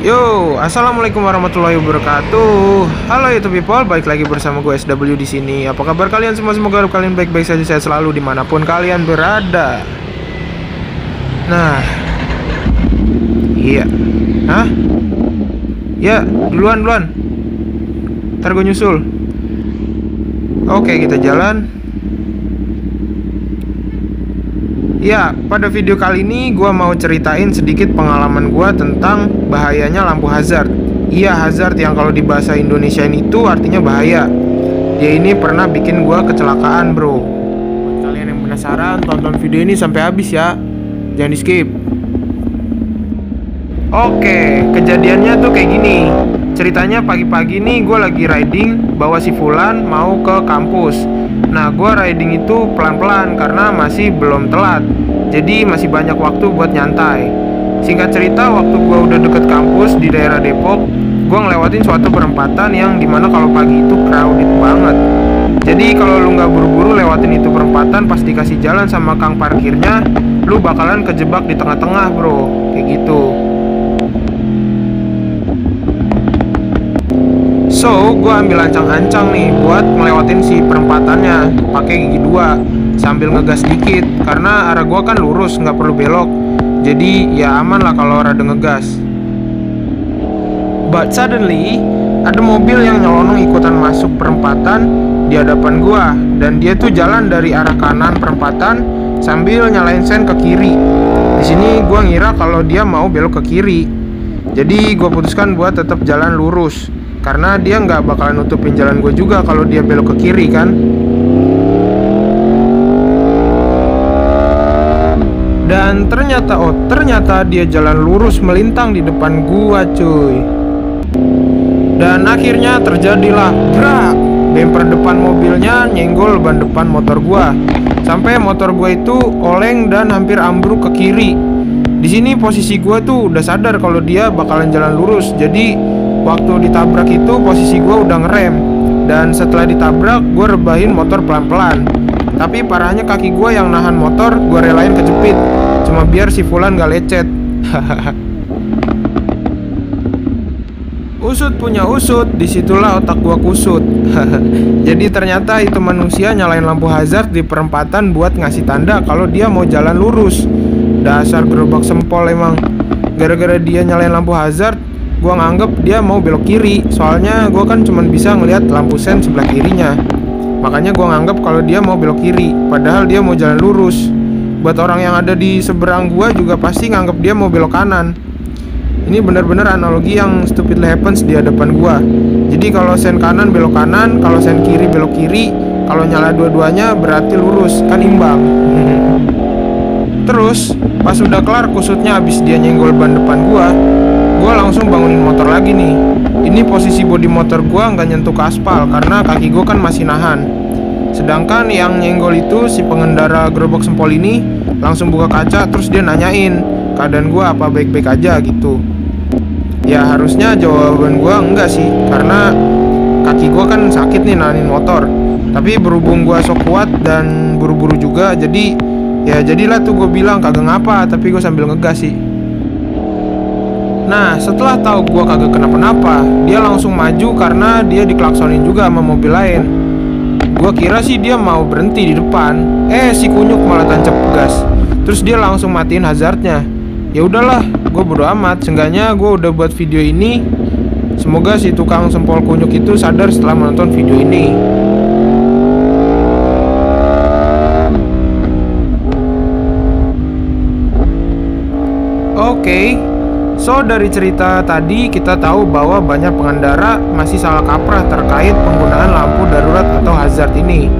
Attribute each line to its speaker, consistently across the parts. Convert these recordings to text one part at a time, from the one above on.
Speaker 1: Yo, assalamualaikum warahmatullahi wabarakatuh. Halo YouTube people, balik lagi bersama gue SW di sini. Apa kabar kalian semua? Semoga kalian baik-baik saja, sehat selalu dimanapun kalian berada. Nah, iya, hah? Ya, duluan. Ntar gue nyusul. Oke, kita jalan. Ya, pada video kali ini gue mau ceritain sedikit pengalaman gue tentang bahayanya lampu hazard. Iya, hazard yang kalau di bahasa Indonesia itu artinya bahaya. Dia ini pernah bikin gue kecelakaan, bro. Buat kalian yang penasaran, tonton video ini sampai habis ya. Jangan di skip. Oke, kejadiannya tuh kayak gini. Ceritanya pagi-pagi nih gue lagi riding bawa si Fulan mau ke kampus. Nah, gue riding itu pelan-pelan karena masih belum telat. Jadi masih banyak waktu buat nyantai. Singkat cerita, waktu gue udah deket kampus di daerah Depok, gue ngelewatin suatu perempatan yang dimana kalau pagi itu crowded banget. Jadi kalau lu nggak buru-buru lewatin itu perempatan, pas dikasih jalan sama kang parkirnya, lu bakalan kejebak di tengah-tengah, bro. Kayak gitu. So, gue ambil ancang-ancang nih buat ngelewatin si perempatannya pakai gigi dua sambil ngegas dikit karena arah gue kan lurus, nggak perlu belok. Jadi ya aman lah kalau rada ngegas. But suddenly ada mobil yang nyelonong ikutan masuk perempatan di hadapan gue, dan dia tuh jalan dari arah kanan perempatan sambil nyalain sen ke kiri. Di sini gue ngira kalau dia mau belok ke kiri. Jadi gue putuskan buat tetap jalan lurus, karena dia nggak bakalan nutupin jalan gue juga kalau dia belok ke kiri kan. Dan ternyata dia jalan lurus melintang di depan gua, cuy. Dan akhirnya terjadilah brak. Bemper depan mobilnya nyenggol ban depan motor gua, sampai motor gua itu oleng dan hampir ambruk ke kiri. Di sini posisi gua tuh udah sadar kalau dia bakalan jalan lurus. Jadi waktu ditabrak itu posisi gue udah ngerem. Dan setelah ditabrak, gue rebahin motor pelan-pelan. Tapi parahnya kaki gue yang nahan motor, gue relain kejepit, cuma biar si Fulan gak lecet. Usut punya usut, disitulah otak gue kusut. Jadi ternyata itu manusia nyalain lampu hazard di perempatan buat ngasih tanda kalau dia mau jalan lurus. Dasar gerobak sempol emang. Gara-gara dia nyalain lampu hazard, gue nganggep dia mau belok kiri. Soalnya gue kan cuma bisa ngelihat lampu sen sebelah kirinya. Makanya gue nganggep kalau dia mau belok kiri, padahal dia mau jalan lurus. Buat orang yang ada di seberang gue juga pasti nganggep dia mau belok kanan. Ini bener-bener analogi yang stupidly happens di hadapan gue. Jadi kalau sen kanan belok kanan, kalau sen kiri belok kiri, kalau nyala dua-duanya berarti lurus, kan imbang. Terus pas udah kelar kusutnya abis dia nyenggol ban depan gue langsung bangunin motor lagi nih. Ini posisi bodi motor gue nggak nyentuh ke aspal karena kaki gue kan masih nahan. Sedangkan yang nyenggol itu si pengendara gerobak sempol ini langsung buka kaca, terus dia nanyain keadaan gue apa baik-baik aja gitu. Ya harusnya jawaban gue enggak sih, karena kaki gue kan sakit nih nahanin motor. Tapi berhubung gue sok kuat dan buru-buru juga, jadi ya jadilah tuh gue bilang kagak ngapa, tapi gue sambil ngegas sih. Nah, setelah tahu gue kagak kenapa-napa, dia langsung maju karena dia diklaksonin juga sama mobil lain. Gue kira sih dia mau berhenti di depan, si kunyuk malah tancap gas. Terus dia langsung matiin hazardnya. Ya udahlah, gue bodo amat. Seenggaknya gue udah buat video ini. Semoga si tukang sempol kunyuk itu sadar setelah menonton video ini. Oke. So dari cerita tadi kita tahu bahwa banyak pengendara masih salah kaprah terkait penggunaan lampu darurat atau hazard ini.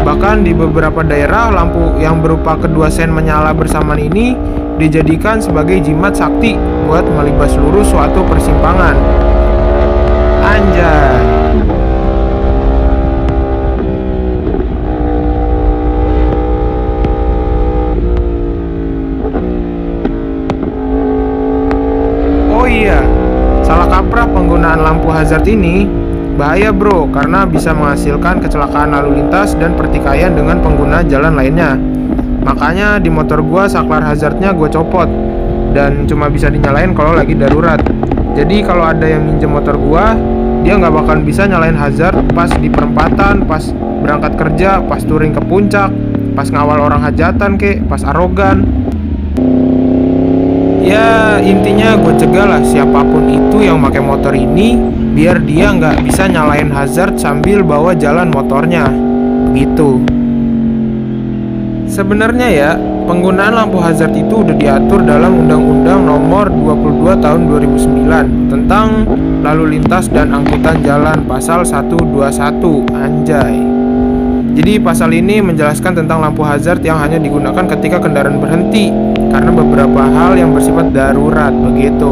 Speaker 1: Bahkan di beberapa daerah lampu yang berupa kedua sen menyala bersamaan ini dijadikan sebagai jimat sakti buat melibas seluruh suatu persimpangan. Anjay. Oh iya, salah kaprah penggunaan lampu hazard ini bahaya bro, karena bisa menghasilkan kecelakaan lalu lintas dan pertikaian dengan pengguna jalan lainnya. Makanya di motor gua saklar hazardnya gua copot dan cuma bisa dinyalain kalau lagi darurat. Jadi kalau ada yang minjem motor gua, dia nggak bakalan bisa nyalain hazard pas di perempatan, pas berangkat kerja, pas touring ke puncak, pas ngawal orang hajatan kek, pas arogan. Ya intinya gue cegah lah siapapun itu yang pakai motor ini, biar dia nggak bisa nyalain hazard sambil bawa jalan motornya. Begitu. Sebenarnya ya, penggunaan lampu hazard itu udah diatur dalam Undang-Undang Nomor 22 Tahun 2009 tentang lalu lintas dan angkutan jalan pasal 121. Anjay. Jadi pasal ini menjelaskan tentang lampu hazard yang hanya digunakan ketika kendaraan berhenti karena beberapa hal yang bersifat darurat begitu.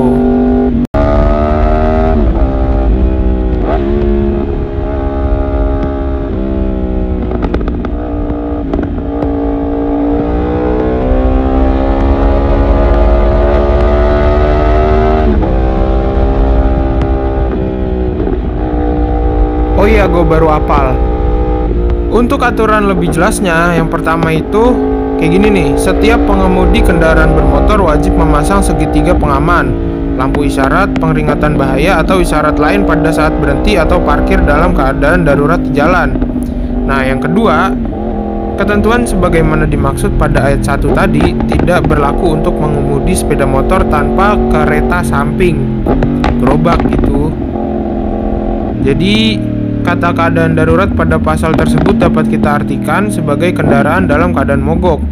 Speaker 1: Oh iya, gue baru hafal. Untuk aturan lebih jelasnya, yang pertama itu kayak gini nih, setiap pengemudi kendaraan bermotor wajib memasang segitiga pengaman, lampu isyarat, peringatan bahaya, atau isyarat lain pada saat berhenti atau parkir dalam keadaan darurat di jalan. Nah, yang kedua, ketentuan sebagaimana dimaksud pada ayat 1 tadi tidak berlaku untuk mengemudi sepeda motor tanpa kereta samping, gerobak gitu. Jadi, kata keadaan darurat pada pasal tersebut dapat kita artikan sebagai kendaraan dalam keadaan mogok,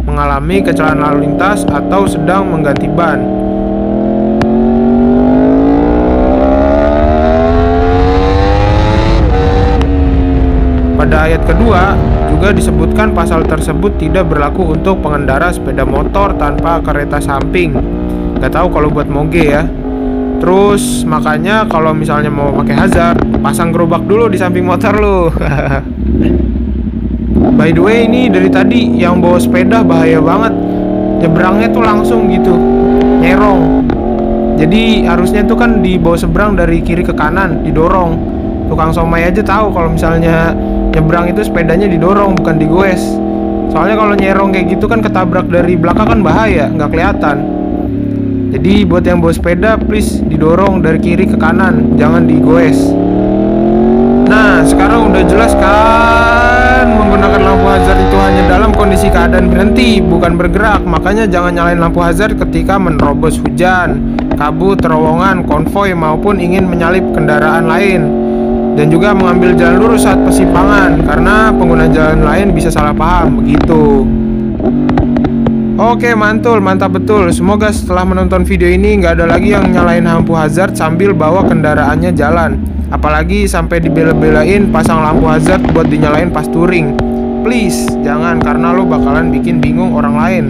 Speaker 1: mengalami kecelakaan lalu lintas, atau sedang mengganti ban. Pada ayat kedua, juga disebutkan pasal tersebut tidak berlaku untuk pengendara sepeda motor tanpa kereta samping. Gak tahu kalau buat moge ya. Terus makanya kalau misalnya mau pakai hazard, pasang gerobak dulu di samping motor lu. By the way, ini dari tadi yang bawa sepeda bahaya banget. Nyebrangnya tuh langsung gitu, nyerong. Jadi harusnya tuh kan dibawa seberang dari kiri ke kanan, didorong. Tukang somai aja tahu kalau misalnya nyebrang itu sepedanya didorong bukan digoes. Soalnya kalau nyerong kayak gitu kan ketabrak dari belakang kan bahaya, nggak kelihatan. Jadi buat yang bawa sepeda, please didorong dari kiri ke kanan, jangan digoes. Nah, sekarang udah jelas kan menggunakan lampu hazard itu hanya dalam kondisi keadaan berhenti, bukan bergerak. Makanya jangan nyalain lampu hazard ketika menerobos hujan, kabut, terowongan, konvoi, maupun ingin menyalip kendaraan lain. Dan juga mengambil jalan lurus saat persimpangan, karena pengguna jalan lain bisa salah paham, begitu. Oke, mantul, mantap betul. Semoga setelah menonton video ini nggak ada lagi yang nyalain lampu hazard sambil bawa kendaraannya jalan. Apalagi sampai dibela-belain pasang lampu hazard buat dinyalain pas touring. Please, jangan, karena lo bakalan bikin bingung orang lain.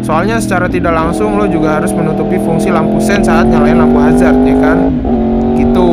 Speaker 1: Soalnya secara tidak langsung lo juga harus menutupi fungsi lampu sen saat nyalain lampu hazard, ya kan? Gitu.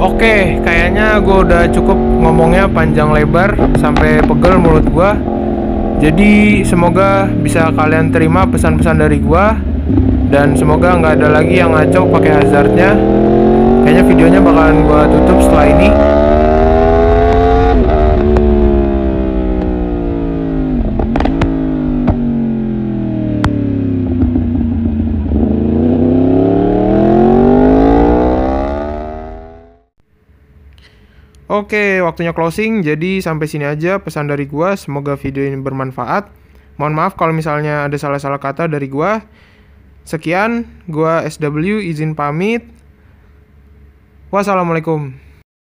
Speaker 1: Oke, kayaknya gue udah cukup ngomongnya panjang lebar sampai pegel mulut gue. Jadi semoga bisa kalian terima pesan-pesan dari gue, dan semoga nggak ada lagi yang ngaco pakai hazardnya. Kayaknya videonya bakalan gue tutup setelah ini. Oke, waktunya closing. Jadi sampai sini aja pesan dari gua. Semoga video ini bermanfaat. Mohon maaf kalau misalnya ada salah-salah kata dari gua. Sekian, gua SW izin pamit. Wassalamualaikum.